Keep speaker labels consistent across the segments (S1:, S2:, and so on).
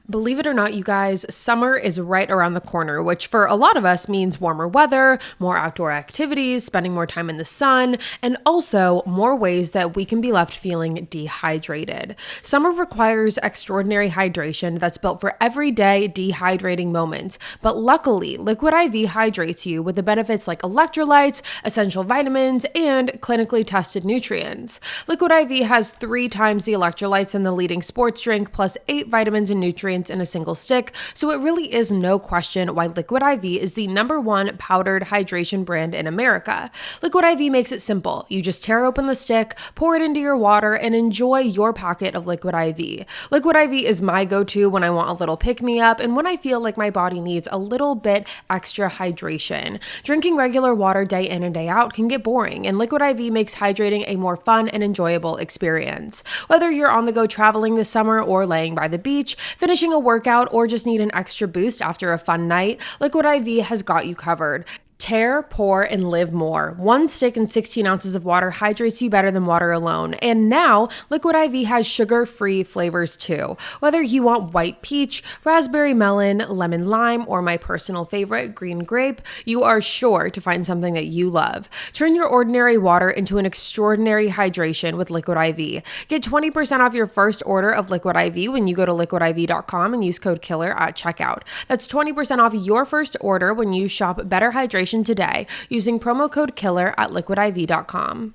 S1: Believe it or not, you guys, summer is right around the corner, which for a lot of us means warmer weather, more outdoor activities, spending more time in the sun, and also more ways that we can be left feeling dehydrated. Summer requires extraordinary hydration that's built for everyday dehydrating moments, but luckily, Liquid IV hydrates you with the benefits like electrolytes, essential vitamins, and clinically tested nutrients. Liquid IV has 3 times the electrolytes in the leading sports drink, plus 8 vitamins and nutrients in a single stick, so it really is no question why Liquid IV is the #1 powdered hydration brand in America. Liquid IV makes it simple. You just tear open the stick, pour it into your water, and enjoy your packet of Liquid IV. Liquid IV is my go-to when I want a little pick-me-up and when I feel like my body needs a little bit extra hydration. Drinking regular water day in and day out can get boring, and Liquid IV makes hydrating a more fun and enjoyable experience. Whether you're on the go traveling this summer or laying by the beach, finishing a workout, or just need an extra boost after a fun night, Liquid IV has got you covered. Tear, pour, and live more. 1 stick and 16 ounces of water hydrates you better than water alone. And now, Liquid IV has sugar-free flavors too. Whether you want white peach, raspberry melon, lemon lime, or my personal favorite, green grape, you are sure to find something that you love. Turn your ordinary water into an extraordinary hydration with Liquid IV. Get 20% off your first order of Liquid IV when you go to liquidiv.com and use code KILLER at checkout. That's 20% off your first order when you shop Better Hydration today using promo code KILLER at liquidiv.com.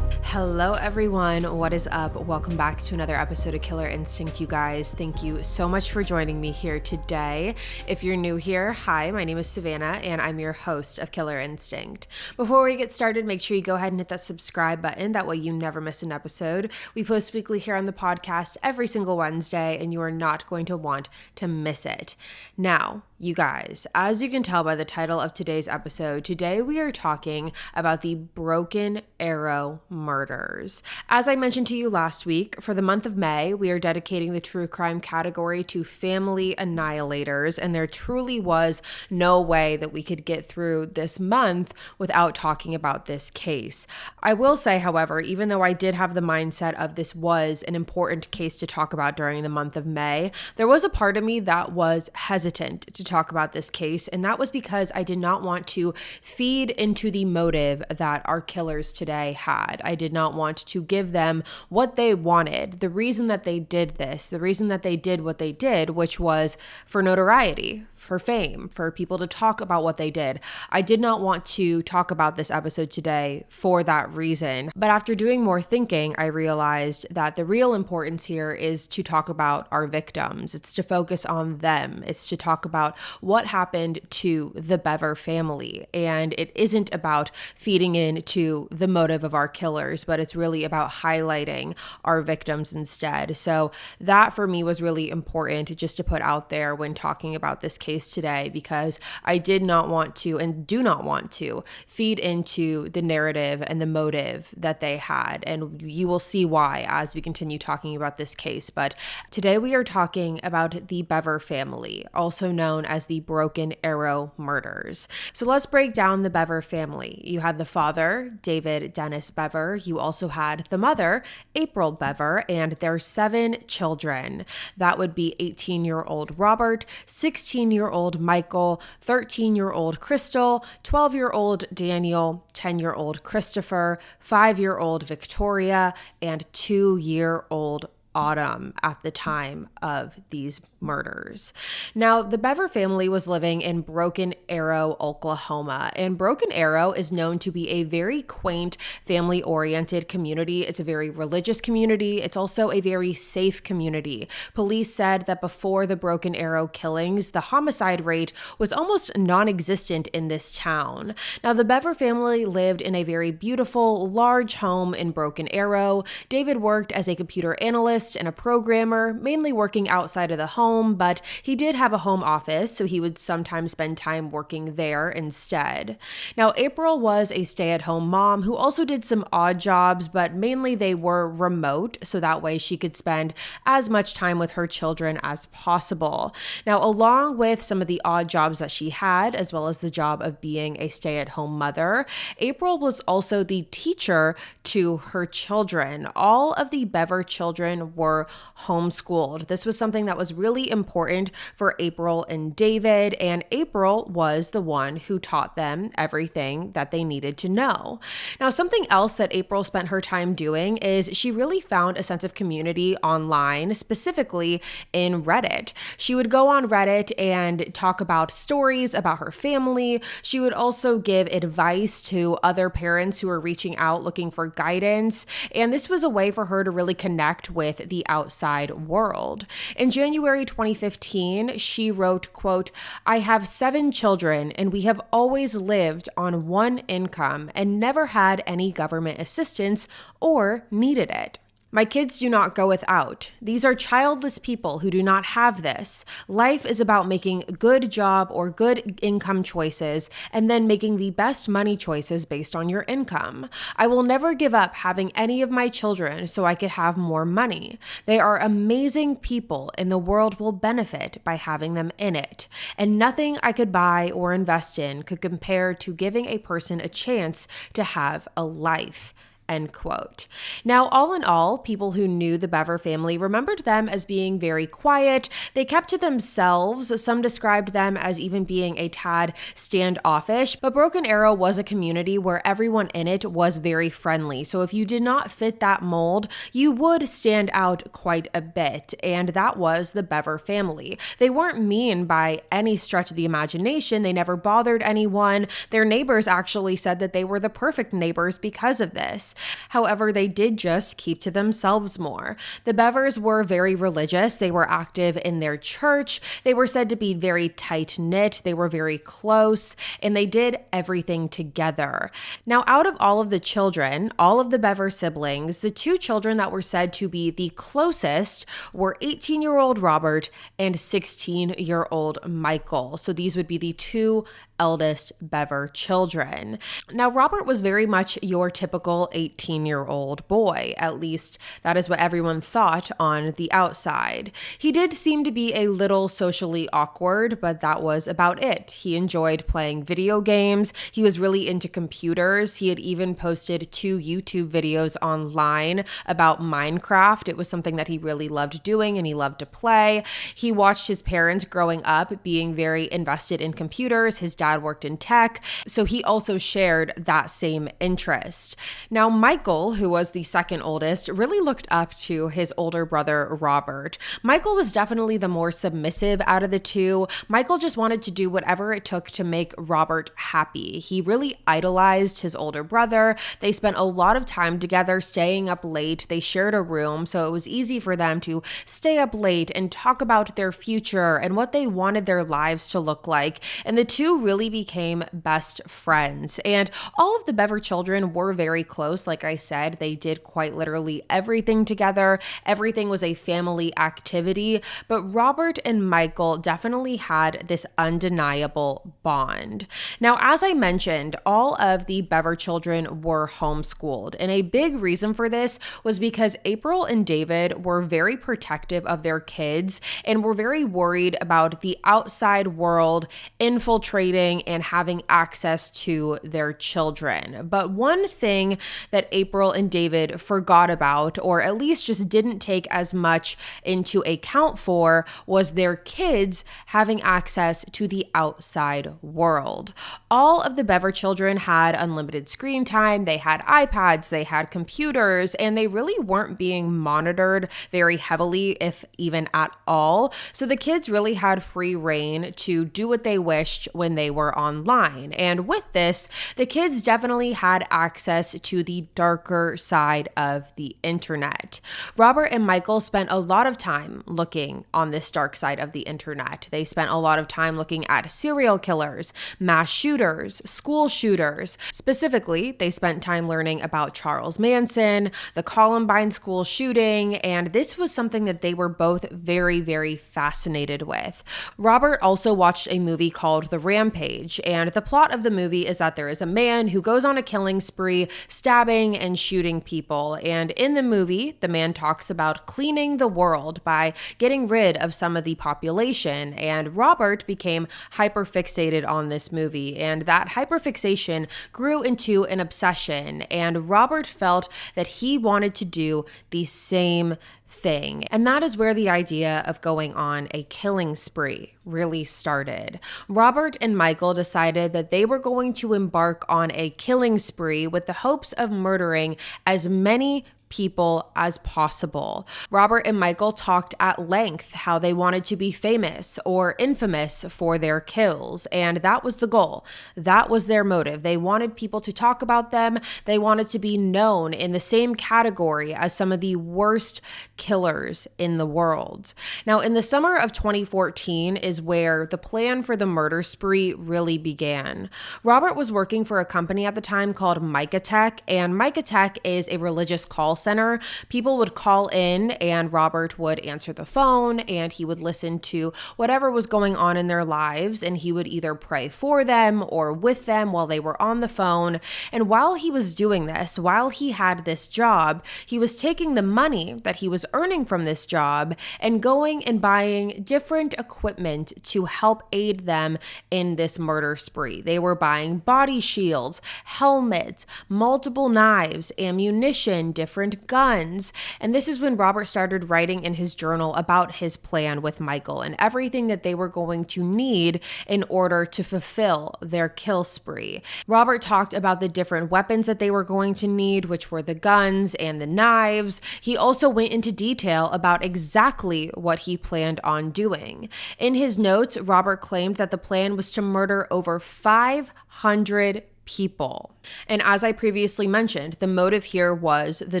S1: Hello everyone, what is up? Welcome back to another episode of Killer Instinct, you guys. Thank you so much for joining me here today. If you're new here, hi, my name is Savannah and I'm your host of Killer Instinct. Before we get started, make sure you go ahead and hit that subscribe button. That way you never miss an episode. We post weekly here on the podcast every single Wednesday and you are not going to want to miss it. Now, you guys, as you can tell by the title of today's episode, today we are talking about the Broken Arrow murders. As I mentioned to you last week, for the month of May, we are dedicating the true crime category to family annihilators, and there truly was no way that we could get through this month without talking about this case. I will say, however, even though I did have the mindset of this was an important case to talk about during the month of May, there was a part of me that was hesitant to talk about this case, and that was because I did not want to feed into the motive that our killers today had. I did not want to give them what they wanted, the reason that they did this, the reason that they did what they did, which was for notoriety, for fame, for people to talk about what they did. I did not want to talk about this episode today for that reason. But after doing more thinking, I realized that the real importance here is to talk about our victims. It's to focus on them. It's to talk about what happened to the Bever family. And it isn't about feeding into the motive of our killers, but it's really about highlighting our victims instead. So that for me was really important just to put out there when talking about this case today, because I did not want to and do not want to feed into the narrative and the motive that they had. And you will see why as we continue talking about this case. But today we are talking about the Bever family, also known as the Broken Arrow murders. So let's break down the Bever family. You had the father, David Dennis Bever. You also had the mother, April Bever, and their 7 children. That would be 18-year-old Robert, 16-year-old Michael, 13-year-old Crystal, 12-year-old Daniel, 10-year-old Christopher, 5-year-old Victoria, and 2-year-old Autumn at the time of these murders. Now, the Bever family was living in Broken Arrow, Oklahoma, and Broken Arrow is known to be a very quaint, family-oriented community. It's a very religious community. It's also a very safe community. Police said that before the Broken Arrow killings, the homicide rate was almost non-existent in this town. Now, the Bever family lived in a very beautiful, large home in Broken Arrow. David worked as a computer analyst and a programmer, mainly working outside of the home home, but he did have a home office, so he would sometimes spend time working there instead. Now, April was a stay-at-home mom who also did some odd jobs, but mainly they were remote, so that way she could spend as much time with her children as possible. Now, along with some of the odd jobs that she had, as well as the job of being a stay-at-home mother, April was also the teacher to her children. All of the Bever children were homeschooled. This was something that was really important for April and David, and April was the one who taught them everything that they needed to know. Now, something else that April spent her time doing is she really found a sense of community online, specifically in Reddit. She would go on Reddit and talk about stories about her family. She would also give advice to other parents who were reaching out looking for guidance, and this was a way for her to really connect with the outside world. In January 2015, she wrote, quote, "I have 7 children and we have always lived on one income and never had any government assistance or needed it. My kids do not go without. These are childless people who do not have this. Life is about making good job or good income choices and then making the best money choices based on your income. I will never give up having any of my children so I could have more money. They are amazing people and the world will benefit by having them in it. And nothing I could buy or invest in could compare to giving a person a chance to have a life." End quote. Now, all in all, people who knew the Bever family remembered them as being very quiet. They kept to themselves. Some described them as even being a tad standoffish, but Broken Arrow was a community where everyone in it was very friendly. So if you did not fit that mold, you would stand out quite a bit. And that was the Bever family. They weren't mean by any stretch of the imagination. They never bothered anyone. Their neighbors actually said that they were the perfect neighbors because of this. However, they did just keep to themselves more. The Bevers were very religious. They were active in their church. They were said to be very tight-knit. They were very close, and they did everything together. Now, out of all of the children, all of the Bever siblings, the 2 children that were said to be the closest were 18-year-old Robert and 16-year-old Michael. So these would be the 2 eldest Bever children. Now, Robert was very much your typical 18-year-old boy. At least that is what everyone thought on the outside. He did seem to be a little socially awkward, but that was about it. He enjoyed playing video games. He was really into computers. He had even posted 2 YouTube videos online about Minecraft. It was something that he really loved doing and he loved to play. He watched his parents growing up being very invested in computers. His dad worked in tech, so he also shared that same interest. Now, Michael, who was the second oldest, really looked up to his older brother, Robert. Michael was definitely the more submissive out of the 2. Michael just wanted to do whatever it took to make Robert happy. He really idolized his older brother. They spent a lot of time together, staying up late. They shared a room, so it was easy for them to stay up late and talk about their future and what they wanted their lives to look like. And the 2 really became best friends. And all of the Bever children were very close. Like I said, they did quite literally everything together. Everything was a family activity. But Robert and Michael definitely had this undeniable bond. Now, as I mentioned, all of the Bever children were homeschooled. And a big reason for this was because April and David were very protective of their kids and were very worried about the outside world infiltrating and having access to their children. But one thing that April and David forgot about, or at least just didn't take as much into account for, was their kids having access to the outside world. All of the Bever children had unlimited screen time. They had iPads, they had computers, and they really weren't being monitored very heavily, if even at all. So the kids really had free reign to do what they wished when they they were online. And with this, the kids definitely had access to the darker side of the internet. Robert and Michael spent a lot of time looking on this dark side of the internet. They spent a lot of time looking at serial killers, mass shooters, school shooters. Specifically, they spent time learning about Charles Manson, the Columbine school shooting, and this was something that they were both very, very fascinated with. Robert also watched a movie called The Rampage, and the plot of the movie is that there is a man who goes on a killing spree, stabbing and shooting people, and in the movie, the man talks about cleaning the world by getting rid of some of the population, and Robert became hyperfixated on this movie, and that hyperfixation grew into an obsession, and Robert felt that he wanted to do the same thing. And that is where the idea of going on a killing spree really started. Robert and Michael decided that they were going to embark on a killing spree with the hopes of murdering as many people as possible. Robert and Michael talked at length how they wanted to be famous or infamous for their kills, and that was the goal. That was their motive. They wanted people to talk about them. They wanted to be known in the same category as some of the worst killers in the world. Now, in the summer of 2014 is where the plan for the murder spree really began. Robert was working for a company at the time called Micatech, and Micatech is a religious call center. People would call in and Robert would answer the phone and he would listen to whatever was going on in their lives, and he would either pray for them or with them while they were on the phone. And while he was doing this, while he had this job, he was taking the money that he was earning from this job and going and buying different equipment to help aid them in this murder spree. They were buying body shields, helmets, multiple knives, ammunition, different guns. And this is when Robert started writing in his journal about his plan with Michael and everything that they were going to need in order to fulfill their kill spree. Robert talked about the different weapons that they were going to need, which were the guns and the knives. He also went into detail about exactly what he planned on doing. In his notes, Robert claimed that the plan was to murder over 500 people. And as I previously mentioned, the motive here was the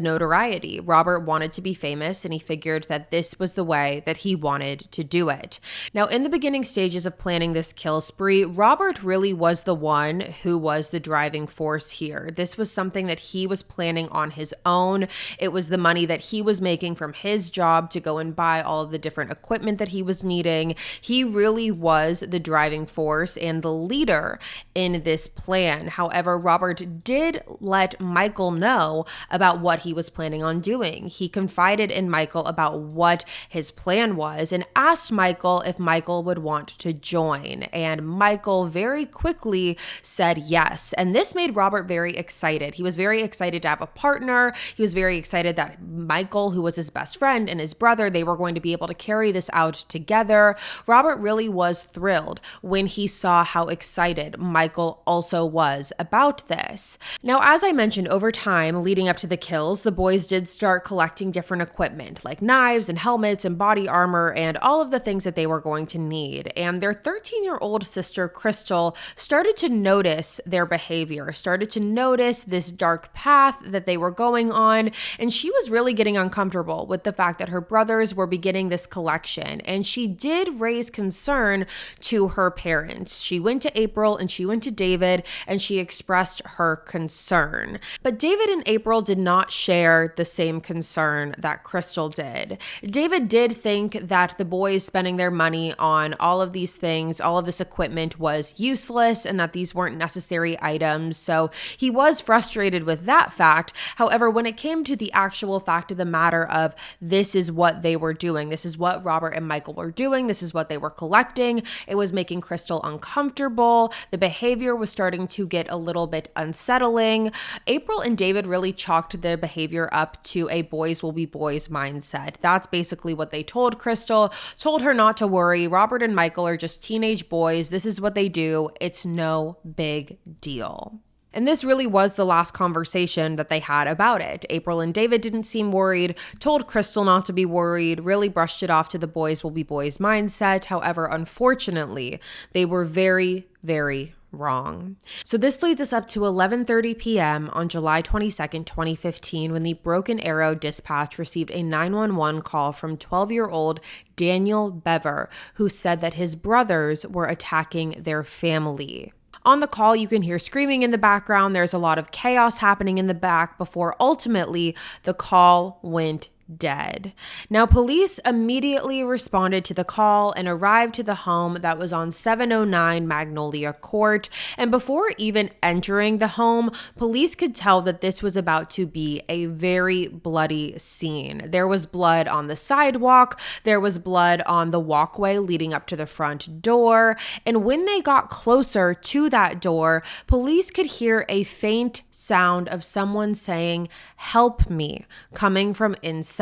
S1: notoriety. Robert wanted to be famous, and he figured that this was the way that he wanted to do it. Now, in the beginning stages of planning this kill spree, Robert really was the one who was the driving force here. This was something that he was planning on his own. It was the money that he was making from his job to go and buy all of the different equipment that he was needing. He really was the driving force and the leader in this plan. However, Robert did let Michael know about what he was planning on doing. He confided in Michael about what his plan was and asked Michael if Michael would want to join. And Michael very quickly said yes. And this made Robert very excited. He was very excited to have a partner. He was very excited that Michael, who was his best friend, and his brother, they were going to be able to carry this out together. Robert really was thrilled when he saw how excited Michael also was about this. Now, as I mentioned, over time leading up to the kills, the boys did start collecting different equipment like knives and helmets and body armor and all of the things that they were going to need. And their 13-year-old sister, Crystal, started to notice their behavior, started to notice this dark path that they were going on. And she was really getting uncomfortable with the fact that her brothers were beginning this collection. And she did raise concern to her parents. She went to April and she went to David and she expressed her concern. But David and April did not share the same concern that Crystal did. David did think that the boys spending their money on all of these things, all of this equipment was useless and that these weren't necessary items. So he was frustrated with that fact. However, when it came to the actual fact of the matter of this is what they were doing, this is what Robert and Michael were doing, this is what they were collecting, it was making Crystal uncomfortable. The behavior was starting to get a little bit unsettling. April and David really chalked their behavior up to a boys will be boys mindset. That's basically what they told Crystal, told her not to worry. Robert and Michael are just teenage boys. This is what they do. It's no big deal. And this really was the last conversation that they had about it. April and David didn't seem worried, told Crystal not to be worried, really brushed it off to the boys will be boys mindset. However, unfortunately, they were very, very wrong. So this leads us up to 11:30 p.m. on July 22nd, 2015, when the Broken Arrow dispatch received a 911 call from 12-year-old Daniel Bever, who said that his brothers were attacking their family. On the call, you can hear screaming in the background. There's a lot of chaos happening in the back before ultimately the call went dead. Now, police immediately responded to the call and arrived to the home that was on 709 Magnolia Court. And before even entering the home, police could tell that this was about to be a very bloody scene. There was blood on the sidewalk. There was blood on the walkway leading up to the front door. And when they got closer to that door, police could hear a faint sound of someone saying, "Help me," coming from inside.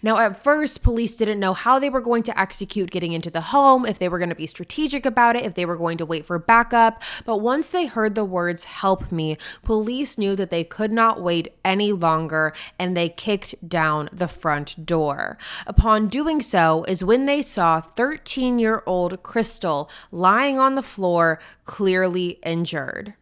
S1: Now, at first, police didn't know how they were going to execute getting into the home, if they were going to be strategic about it, if they were going to wait for backup. But once they heard the words "help me," police knew that they could not wait any longer, and they kicked down the front door. Upon doing so is when they saw 13-year-old Crystal lying on the floor, clearly injured.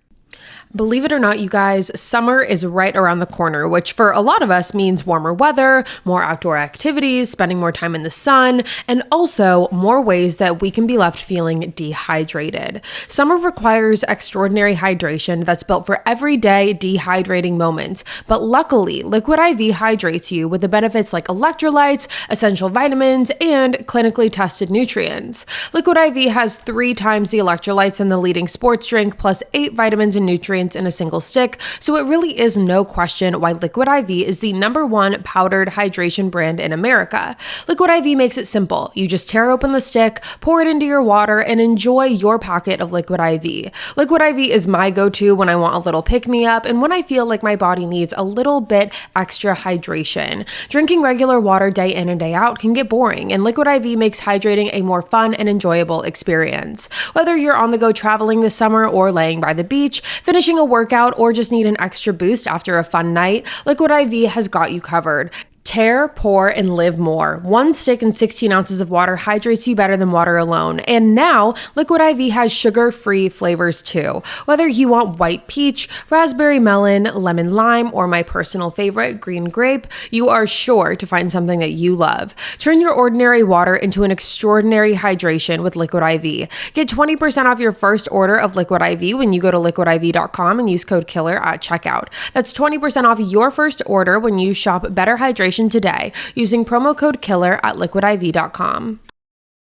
S1: Believe it or not, you guys, summer is right around the corner, which for a lot of us means warmer weather, more outdoor activities, spending more time in the sun, and also more ways that we can be left feeling dehydrated. Summer requires extraordinary hydration that's built for everyday dehydrating moments, but luckily, Liquid IV hydrates you with the benefits like electrolytes, essential vitamins, and clinically tested nutrients. Liquid IV has 3 times the electrolytes in the leading sports drink, plus 8 vitamins and nutrients in a single stick, so it really is no question why Liquid IV is the #1 powdered hydration brand in America. Liquid IV makes it simple. You just tear open the stick, pour it into your water, and enjoy your packet of Liquid IV. Liquid IV is my go-to when I want a little pick-me-up and when I feel like my body needs a little bit extra hydration. Drinking regular water day in and day out can get boring, and Liquid IV makes hydrating a more fun and enjoyable experience. Whether you're on the go traveling this summer or laying by the beach, finishing a workout, or just need an extra boost after a fun night, Liquid IV has got you covered. Tear, pour, and live more. 1 stick and 16 ounces of water hydrates you better than water alone. And now, Liquid IV has sugar-free flavors too. Whether you want white peach, raspberry melon, lemon lime, or my personal favorite, green grape, you are sure to find something that you love. Turn your ordinary water into an extraordinary hydration with Liquid IV. Get 20% off your first order of Liquid IV when you go to liquidiv.com and use code KILLER at checkout. That's 20% off your first order when you shop Better Hydration today using promo code KILLER at liquidiv.com.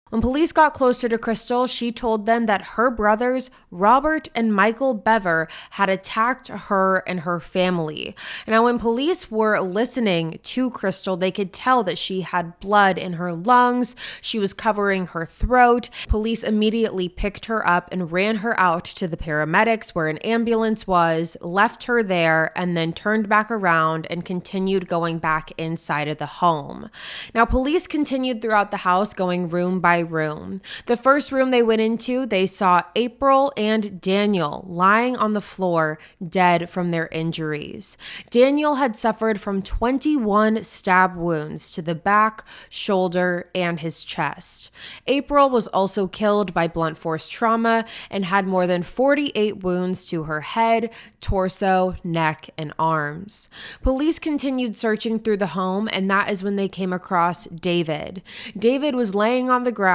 S1: When police got closer to Crystal, she told them that her brothers, Robert and Michael Bever, had attacked her and her family. Now, when police were listening to Crystal, they could tell that she had blood in her lungs. She was covering her throat. Police immediately picked her up and ran her out to the paramedics where an ambulance was, left her there, and then turned back around and continued going back inside of the home. Now, police continued throughout the house, going room by room. The first room they went into, they saw April and Daniel lying on the floor, dead from their injuries. Daniel had suffered from 21 stab wounds to the back, shoulder, and his chest. April was also killed by blunt force trauma and had more than 48 wounds to her head, torso, neck, and arms. Police continued searching through the home, and that is when they came across David. David was laying on the ground,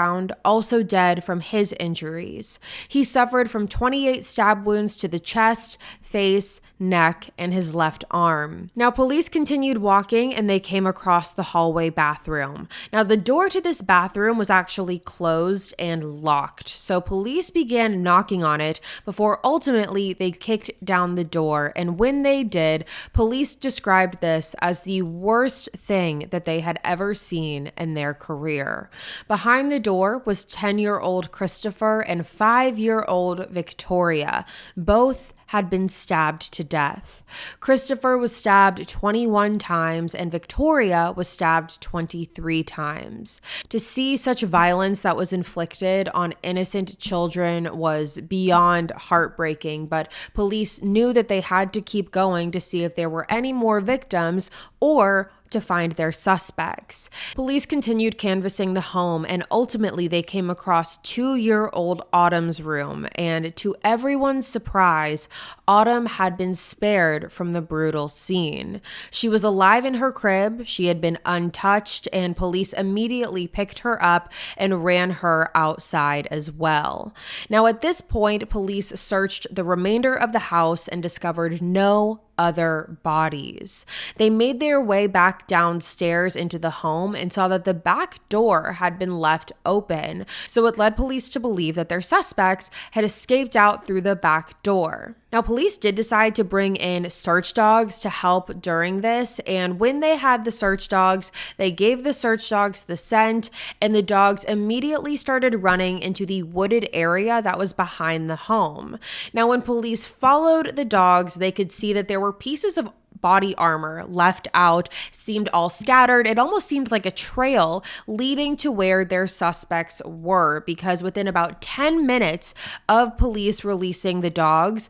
S1: also dead from his injuries. He suffered from 28 stab wounds to the chest, face, neck, and his left arm. Now, police continued walking and they came across the hallway bathroom. Now, the door to this bathroom was actually closed and locked, so police began knocking on it before ultimately they kicked down the door, and when they did, police described this as the worst thing that they had ever seen in their career. Behind the door was 10-year-old Christopher and 5-year-old Victoria. Both had been stabbed to death. Christopher was stabbed 21 times and Victoria was stabbed 23 times. To see such violence that was inflicted on innocent children was beyond heartbreaking, but police knew that they had to keep going to see if there were any more victims or to find their suspects. Police continued canvassing the home and ultimately they came across 2-year-old Autumn's room, and to everyone's surprise, Autumn had been spared from the brutal scene. She was alive in her crib, she had been untouched, and police immediately picked her up and ran her outside as well. Now at this point, police searched the remainder of the house and discovered no other bodies. They made their way back downstairs into the home and saw that the back door had been left open, so it led police to believe that their suspects had escaped out through the back door. Now, police did decide to bring in search dogs to help during this, and when they had the search dogs, they gave the search dogs the scent, and the dogs immediately started running into the wooded area that was behind the home. Now, when police followed the dogs, they could see that there were pieces of body armor left out, seemed all scattered. It almost seemed like a trail leading to where their suspects were, because within about 10 minutes of police releasing the dogs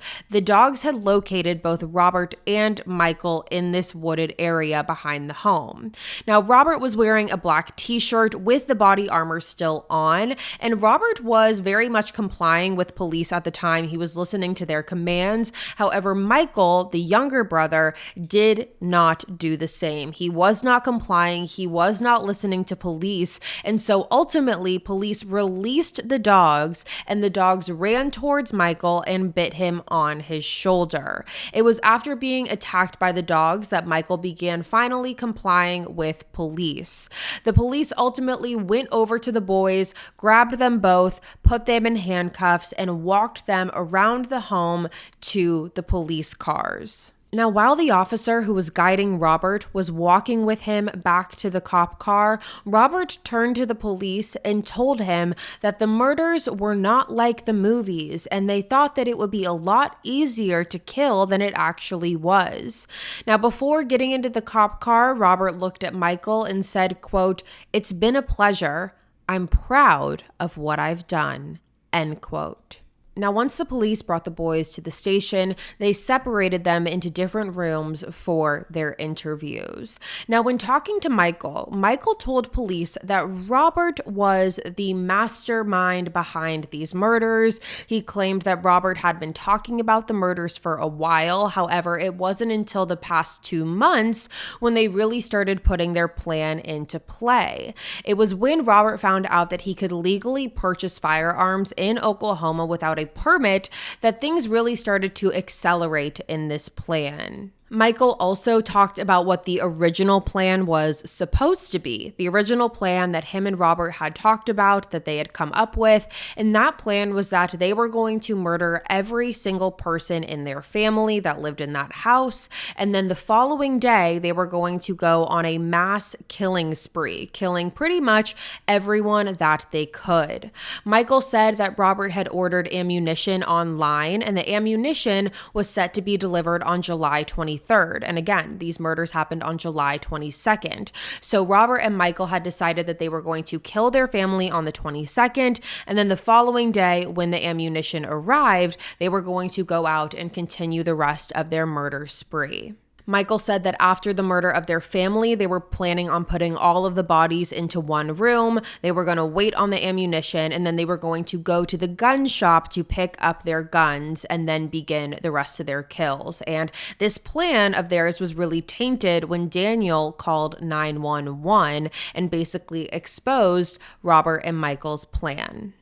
S1: had located both Robert and Michael in this wooded area behind the home. Now, Robert was wearing a black t-shirt with the body armor still on, and Robert was very much complying with police at the time. He was listening to their commands. However, Michael, the younger brother, did not do the same. He was not complying. He was not listening to police. And so ultimately, police released the dogs, and the dogs ran towards Michael and bit him on his shoulder. It was after being attacked by the dogs that Michael began finally complying with police. The police ultimately went over to the boys, grabbed them both, put them in handcuffs, and walked them around the home to the police cars. Now, while the officer who was guiding Robert was walking with him back to the cop car, Robert turned to the police and told him that the murders were not like the movies, and they thought that it would be a lot easier to kill than it actually was. Now, before getting into the cop car, Robert looked at Michael and said, quote, "It's been a pleasure. I'm proud of what I've done," end quote. Now, once the police brought the boys to the station, they separated them into different rooms for their interviews. Now, when talking to Michael told police that Robert was the mastermind behind these murders. He claimed that Robert had been talking about the murders for a while. However, it wasn't until the past 2 months when they really started putting their plan into play. It was when Robert found out that he could legally purchase firearms in Oklahoma without a permit that things really started to accelerate in this plan. Michael also talked about what the original plan was supposed to be. The original plan that him and Robert had talked about, that they had come up with, and that plan was that they were going to murder every single person in their family that lived in that house, and then the following day, they were going to go on a mass killing spree, killing pretty much everyone that they could. Michael said that Robert had ordered ammunition online, and the ammunition was set to be delivered on July 23rd. And again, these murders happened on July 22nd. So Robert and Michael had decided that they were going to kill their family on the 22nd. And then the following day, when the ammunition arrived, they were going to go out and continue the rest of their murder spree. Michael said that after the murder of their family, they were planning on putting all of the bodies into one room. They were going to wait on the ammunition, and then they were going to go to the gun shop to pick up their guns and then begin the rest of their kills. And this plan of theirs was really tainted when Daniel called 911 and basically exposed Robert and Michael's plan.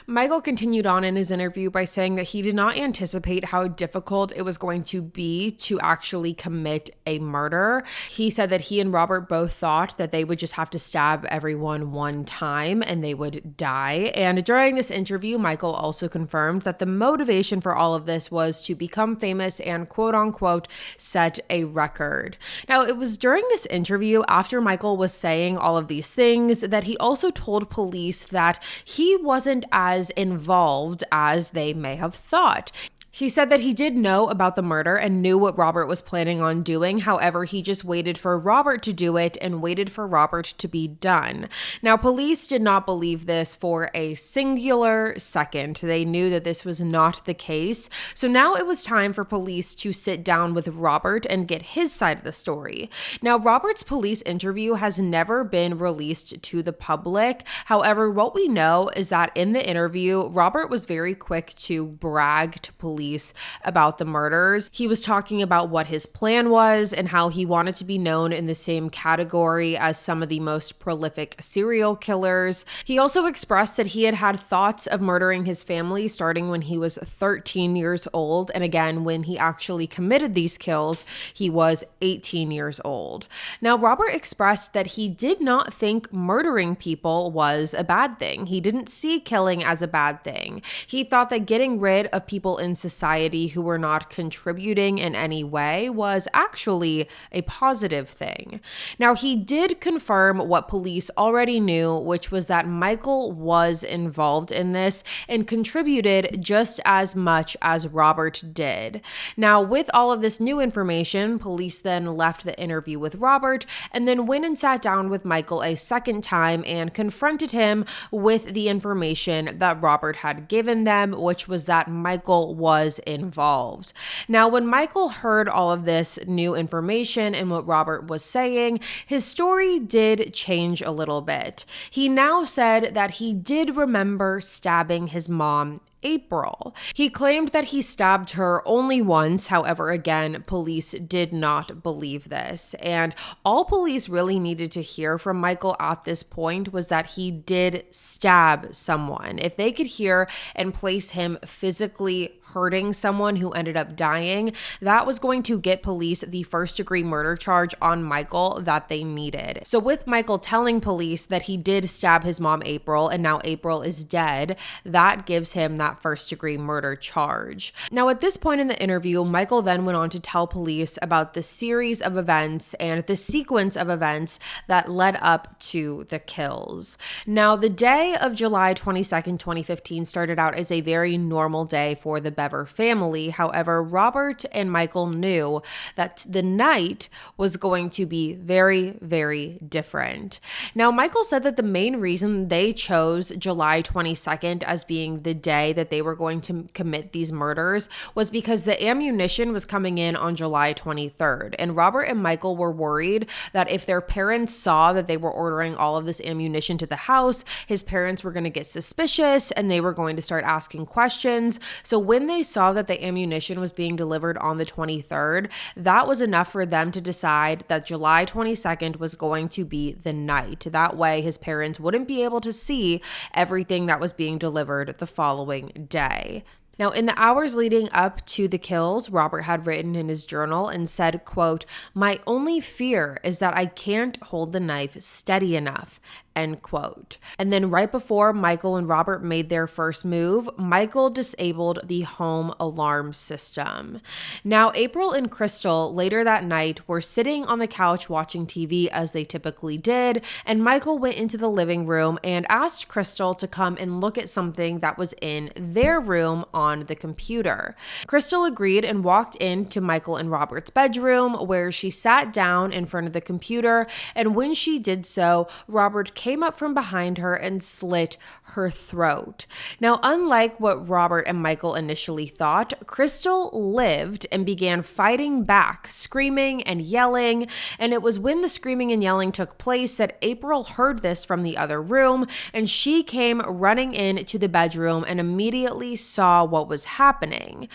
S1: Michael continued on in his interview by saying that he did not anticipate how difficult it was going to be to actually commit a murder. He said that he and Robert both thought that they would just have to stab everyone one time and they would die. And during this interview, Michael also confirmed that the motivation for all of this was to become famous and quote unquote set a record. Now, it was during this interview, after Michael was saying all of these things, that he also told police that he wasn't as involved as they may have thought. He said that he did know about the murder and knew what Robert was planning on doing. However, he just waited for Robert to do it and waited for Robert to be done. Now, police did not believe this for a singular second. They knew that this was not the case. So now it was time for police to sit down with Robert and get his side of the story. Now, Robert's police interview has never been released to the public. However, what we know is that in the interview, Robert was very quick to brag to police about the murders. He was talking about what his plan was and how he wanted to be known in the same category as some of the most prolific serial killers. He also expressed that he had had thoughts of murdering his family starting when he was 13 years old. And again, when he actually committed these kills, he was 18 years old. Now, Robert expressed that he did not think murdering people was a bad thing. He didn't see killing as a bad thing. He thought that getting rid of people in society who were not contributing in any way was actually a positive thing. Now, he did confirm what police already knew, which was that Michael was involved in this and contributed just as much as Robert did. Now, with all of this new information, police then left the interview with Robert and then went and sat down with Michael a second time and confronted him with the information that Robert had given them, which was that Michael was involved. Now, when Michael heard all of this new information and what Robert was saying, his story did change a little bit. He now said that he did remember stabbing his mom, April. He claimed that he stabbed her only once. However, again, police did not believe this. And all police really needed to hear from Michael at this point was that he did stab someone. If they could hear and place him physically hurting someone who ended up dying, that was going to get police the first-degree murder charge on Michael that they needed. So with Michael telling police that he did stab his mom, April, and now April is dead, that gives him that first-degree murder charge. Now, at this point in the interview, Michael then went on to tell police about the series of events and the sequence of events that led up to the kills. Now, the day of July 22nd, 2015 started out as a very normal day for the Bever family. However, Robert and Michael knew that the night was going to be very, very different. Now, Michael said that the main reason they chose July 22nd as being the day that they were going to commit these murders was because the ammunition was coming in on July 23rd. And Robert and Michael were worried that if their parents saw that they were ordering all of this ammunition to the house, his parents were going to get suspicious and they were going to start asking questions. So when they saw that the ammunition was being delivered on the 23rd, that was enough for them to decide that July 22nd was going to be the night. That way, his parents wouldn't be able to see everything that was being delivered the following day. Now, in the hours leading up to the kills, Robert had written in his journal and said, quote, "My only fear is that I can't hold the knife steady enough," end quote. And then right before Michael and Robert made their first move, Michael disabled the home alarm system. Now, April and Crystal later that night were sitting on the couch watching TV as they typically did, and Michael went into the living room and asked Crystal to come and look at something that was in their room on the computer. Crystal agreed and walked into Michael and Robert's bedroom, where she sat down in front of the computer, and when she did so, Robert came up from behind her and slit her throat. Now, unlike what Robert and Michael initially thought, Crystal lived and began fighting back, screaming and yelling, and it was when the screaming and yelling took place that April heard this from the other room, and she came running into the bedroom and immediately saw what was happening.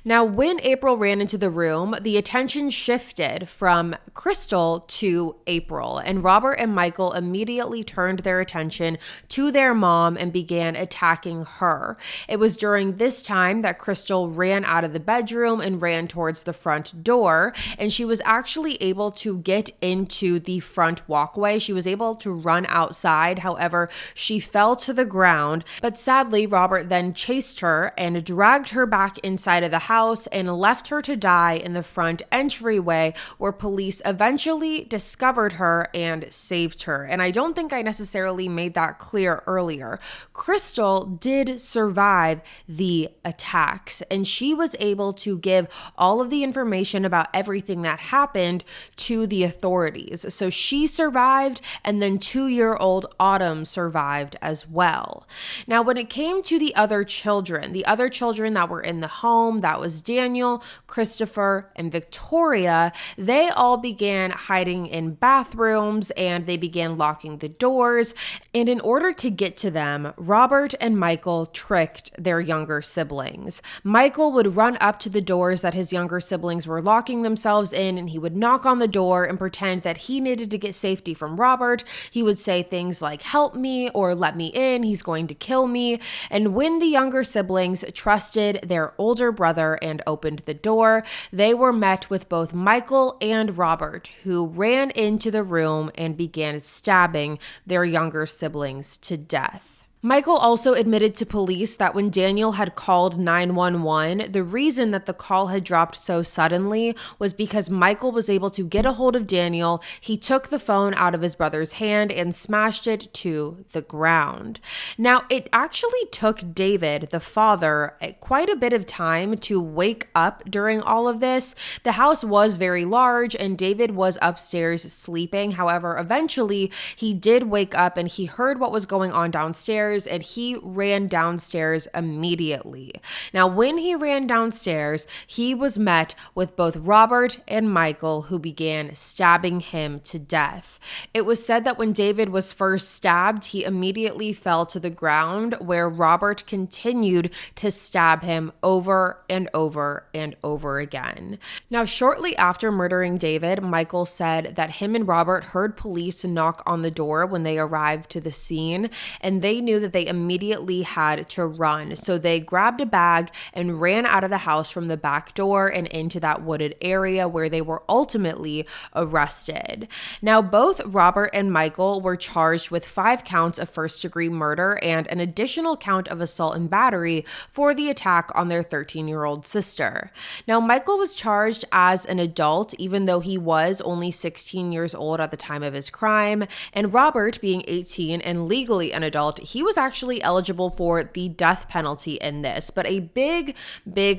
S1: Now, when April ran into the room, the attention shifted from Crystal to April, and Robert and Michael immediately turned their attention to their mom and began attacking her. It was during this time that Crystal ran out of the bedroom and ran towards the front door, and she was actually able to get into the front walkway. She was able to run outside. However, she fell to the ground, but sadly, Robert then chased her and dragged her back inside of the house and left her to die in the front entryway, where police eventually discovered her and saved her. And I don't think I necessarily made that clear earlier. Crystal did survive the attacks, and she was able to give all of the information about everything that happened to the authorities. So she survived, and then 2-year-old Autumn survived as well. Now, when it came to the other children that were in the home, that was Daniel, Christopher, and Victoria, they all began hiding in bathrooms and they began locking the doors. And in order to get to them, Robert and Michael tricked their younger siblings. Michael would run up to the doors that his younger siblings were locking themselves in, and he would knock on the door and pretend that he needed to get safety from Robert. He would say things like, "Help me," or "Let me in, he's going to kill me." And when the younger siblings trusted their older brother and opened the door, they were met with both Michael and Robert, who ran into the room and began stabbing their younger siblings to death. Michael also admitted to police that when Daniel had called 911, the reason that the call had dropped so suddenly was because Michael was able to get a hold of Daniel. He took the phone out of his brother's hand and smashed it to the ground. Now, it actually took David, the father, quite a bit of time to wake up during all of this. The house was very large and David was upstairs sleeping. However, eventually he did wake up and he heard what was going on downstairs, and he ran downstairs immediately. Now, when he ran downstairs, he was met with both Robert and Michael, who began stabbing him to death. It was said that when David was first stabbed, he immediately fell to the ground, where Robert continued to stab him over and over and over again. Now, shortly after murdering David, Michael said that him and Robert heard police knock on the door when they arrived to the scene, and they knew that they immediately had to run. So they grabbed a bag and ran out of the house from the back door and into that wooded area, where they were ultimately arrested. Now, both Robert and Michael were charged with 5 counts of first-degree murder and an additional count of assault and battery for the attack on their 13-year-old sister. Now, Michael was charged as an adult, even though he was only 16 years old at the time of his crime, and Robert, being 18 and legally an adult, he was actually eligible for the death penalty in this. But a big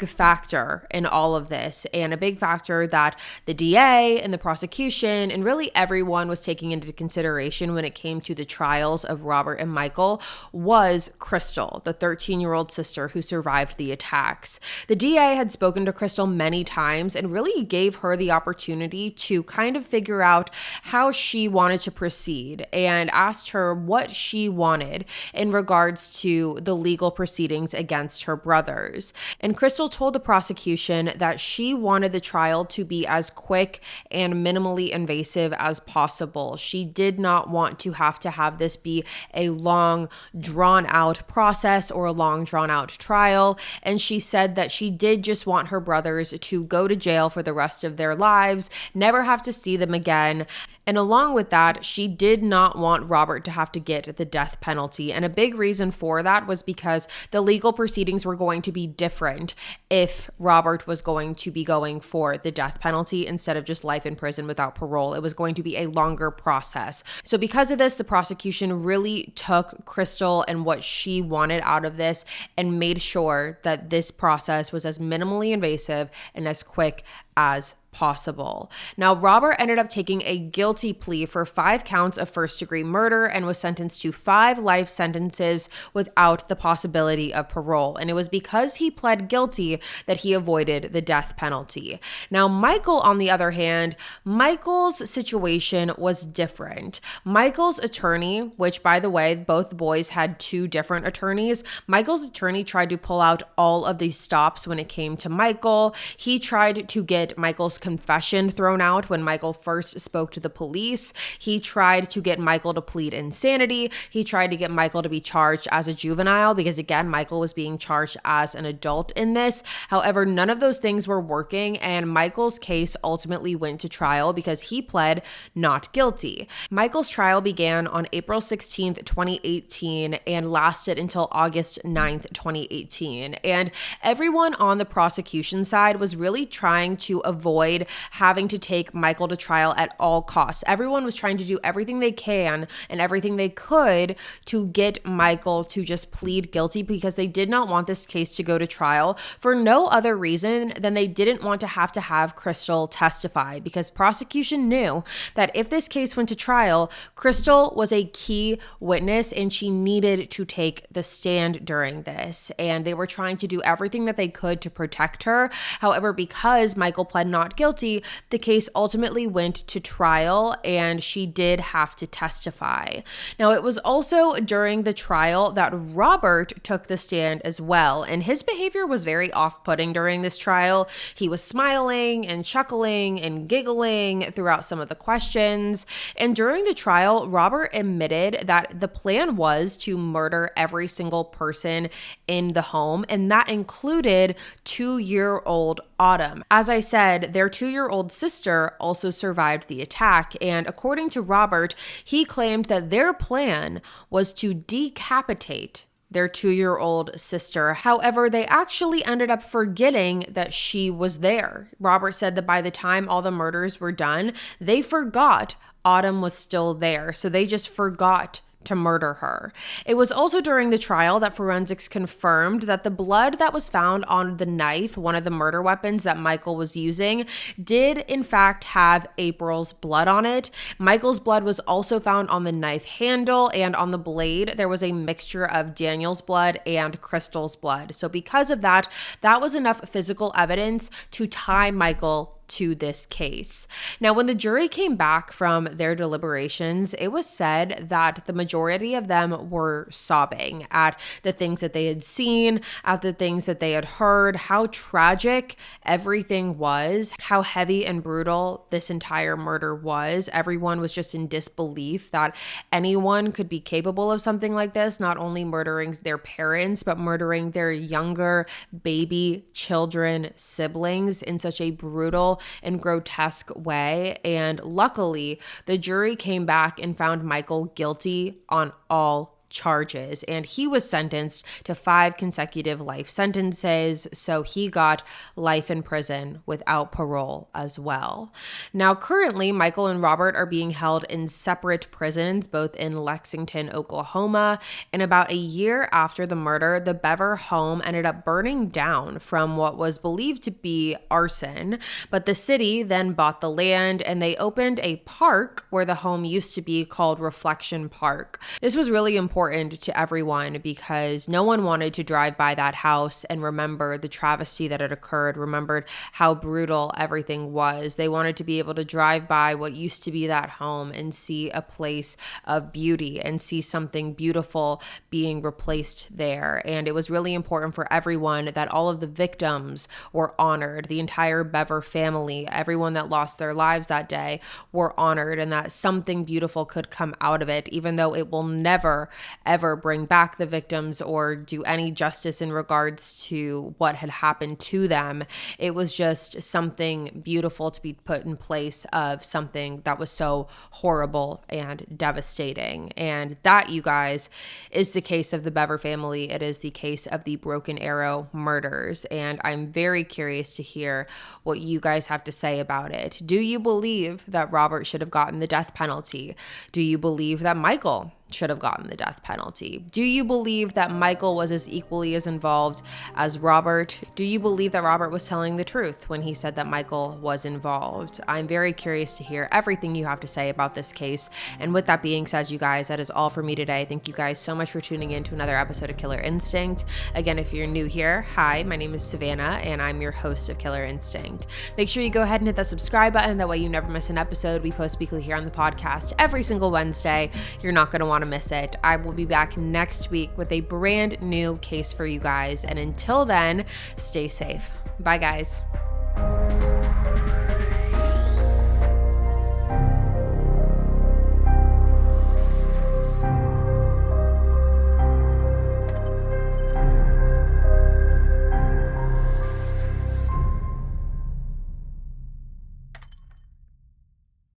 S1: factor in all of this, and a big factor that the DA and the prosecution and really everyone was taking into consideration when it came to the trials of Robert and Michael, was Crystal, the 13-year-old sister who survived the attacks. The DA had spoken to Crystal many times and really gave her the opportunity to kind of figure out how she wanted to proceed, and asked her what she wanted in regards to the legal proceedings against her brothers. And Crystal told the prosecution that she wanted the trial to be as quick and minimally invasive as possible. She did not want to have this be a long, drawn-out process or a long, drawn-out trial. And she said that she did just want her brothers to go to jail for the rest of their lives, never have to see them again. And along with that, she did not want Robert to have to get the death penalty. And a big reason for that was because the legal proceedings were going to be different if Robert was going to be going for the death penalty instead of just life in prison without parole. It was going to be a longer process. So because of this, the prosecution really took Crystal and what she wanted out of this and made sure that this process was as minimally invasive and as quick as possible. Now, Robert ended up taking a guilty plea for 5 counts of first-degree murder and was sentenced to 5 life sentences without the possibility of parole. And it was because he pled guilty that he avoided the death penalty. Now, Michael, on the other hand, Michael's situation was different. Michael's attorney, which, by the way, both boys had 2 different attorneys, Michael's attorney tried to pull out all of these stops when it came to Michael. He tried to get Michael's confession thrown out when Michael first spoke to the police. He tried to get Michael to plead insanity. He tried to get Michael to be charged as a juvenile because, again, Michael was being charged as an adult in this. However, none of those things were working, and Michael's case ultimately went to trial because he pled not guilty. Michael's trial began on April 16th, 2018 and lasted until August 9th, 2018. And everyone on the prosecution side was really trying to avoid having to take Michael to trial at all costs. Everyone was trying to do everything they can and everything they could to get Michael to just plead guilty because they did not want this case to go to trial for no other reason than they didn't want to have Crystal testify, because prosecution knew that if this case went to trial, Crystal was a key witness and she needed to take the stand during this. And they were trying to do everything that they could to protect her. However, because Michael pled not guilty, the case ultimately went to trial and she did have to testify. Now, it was also during the trial that Robert took the stand as well, and his behavior was very off-putting during this trial. He was smiling and chuckling and giggling throughout some of the questions. And during the trial, Robert admitted that the plan was to murder every single person in the home, and that included 2-year-old Autumn. As I said, their 2-year-old sister also survived the attack, and according to Robert, he claimed that their plan was to decapitate their 2-year-old sister. However, they actually ended up forgetting that she was there. Robert said that by the time all the murders were done, they forgot Autumn was still there. So they just forgot to murder her. It was also during the trial that forensics confirmed that the blood that was found on the knife, one of the murder weapons that Michael was using, did in fact have April's blood on it. Michael's blood was also found on the knife handle, and on the blade there was a mixture of Daniel's blood and Crystal's blood. So because of that, that was enough physical evidence to tie Michael to this case. Now, when the jury came back from their deliberations, it was said that the majority of them were sobbing at the things that they had seen, at the things that they had heard, how tragic everything was, how heavy and brutal this entire murder was. Everyone was just in disbelief that anyone could be capable of something like this, not only murdering their parents, but murdering their younger baby children, siblings in such a brutal and grotesque way. And luckily, the jury came back and found Michael guilty on all charges, and he was sentenced to 5 consecutive life sentences, so he got life in prison without parole as well. Now, currently, Michael and Robert are being held in separate prisons, both in Lexington, Oklahoma, and about a year after the murder, the Bever home ended up burning down from what was believed to be arson, but the city then bought the land and they opened a park where the home used to be called Reflection Park. This was really important to everyone because no one wanted to drive by that house and remember the travesty that had occurred, remembered how brutal everything was. They wanted to be able to drive by what used to be that home and see a place of beauty and see something beautiful being replaced there. And it was really important for everyone that all of the victims were honored. The entire Bever family, everyone that lost their lives that day, were honored, and that something beautiful could come out of it, even though it will never ever bring back the victims or do any justice in regards to what had happened to them. It was just something beautiful to be put in place of something that was so horrible and devastating. And that, you guys, is the case of the Bever family. It is the case of the Broken Arrow murders. And I'm very curious to hear what you guys have to say about it. Do you believe that Robert should have gotten the death penalty? Do you believe that Michael should have gotten the death penalty? Do you believe that Michael was as equally as involved as Robert? Do you believe that Robert was telling the truth when he said that Michael was involved? I'm very curious to hear everything you have to say about this case. And with that being said, you guys, that is all for me today. Thank you guys so much for tuning in to another episode of Killer Instinct. Again, if you're new here, hi, my name is Savannah and I'm your host of Killer Instinct. Make sure you go ahead and hit that subscribe button. That way you never miss an episode. We post weekly here on the podcast every single Wednesday. You're not going to want to miss it. I will be back next week with a brand new case for you guys. And until then, stay safe. Bye, guys.